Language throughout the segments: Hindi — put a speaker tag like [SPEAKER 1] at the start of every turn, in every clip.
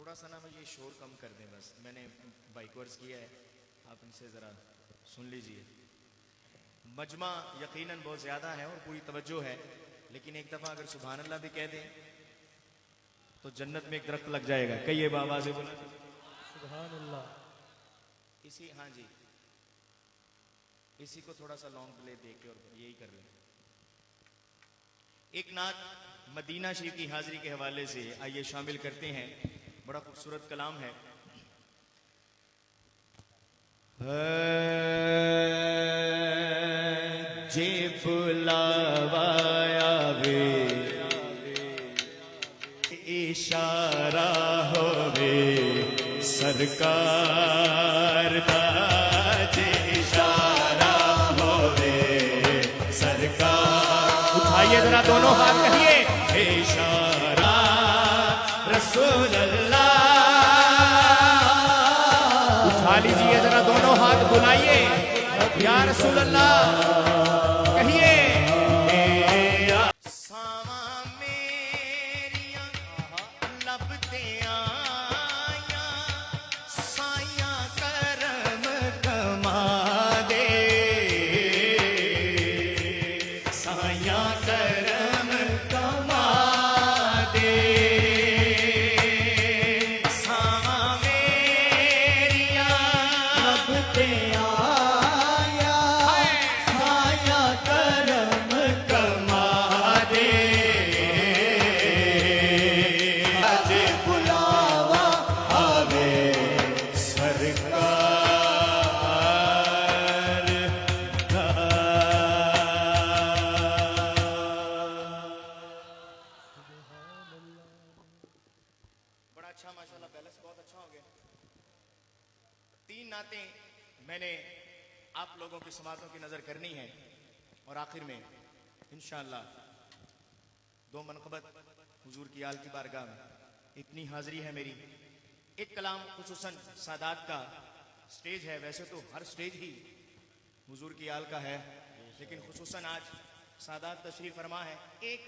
[SPEAKER 1] थोड़ा सा ना मुझे शोर कम कर दें बस। मैंने बाइक वर्स किया है, आप इनसे ज़रा सुन लीजिए। मजमा यकीनन बहुत ज़्यादा है और पूरी तवज्जो है, लेकिन एक दफ़ा अगर सुभान अल्लाह भी कह दें तो जन्नत में एक दरख्त लग जाएगा। कहिए बाबा से बोला
[SPEAKER 2] सुभान अल्लाह।
[SPEAKER 1] इसी, हाँ जी, इसी को थोड़ा सा लॉन्ग प्ले दे के और यही कर लें। एक नात मदीना शरीफ की हाजिरी के हवाले से आइए शामिल करते हैं। बड़ा खूबसूरत कलाम है। जे बुलावाया वे इशारा होवे सरकार दा, जे इशारा होवे सरकार। उठाइए जरा दोनों हाथ, कहिए इशारा रसूल अल्लाह। उठा लीजिए जरा दोनों हाथ, बुलाइए या रसूल अल्लाह, कहिए सावा मेरिया लबते आया साया करम कमा दे, साया करम कमा दे। सावा मेरिया लबते आया साया करम कमा दे। आज बुलावा आवे सरकार का। बड़ा अच्छा माशाल्लाह, बैलेंस बहुत अच्छा हो गया। 3 नातें मैंने आप लोगों की समातों की नजर करनी है और आखिर में इंशाअल्लाह 2 मनक़बत हुजूर की आल की बारगाह में। इतनी हाजिरी है मेरी। एक कलाम खुसूसन सादात का स्टेज है, वैसे तो हर स्टेज ही हुजूर की आल का है, लेकिन खुसूसन आज सादात तशरीफ फरमा है। एक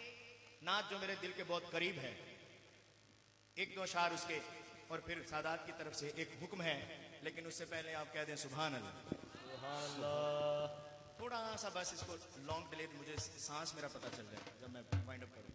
[SPEAKER 1] नात जो मेरे दिल के बहुत करीब है, 1-2 अशार उसके, और फिर सादात की तरफ से एक हुक्म है, लेकिन उससे पहले आप कह दें सुभान अल्लाह। थोड़ा सा बस इसको लॉन्ग डिले, मुझे सांस मेरा पता चल जाएगा जब मैं वाइंड अप करूं।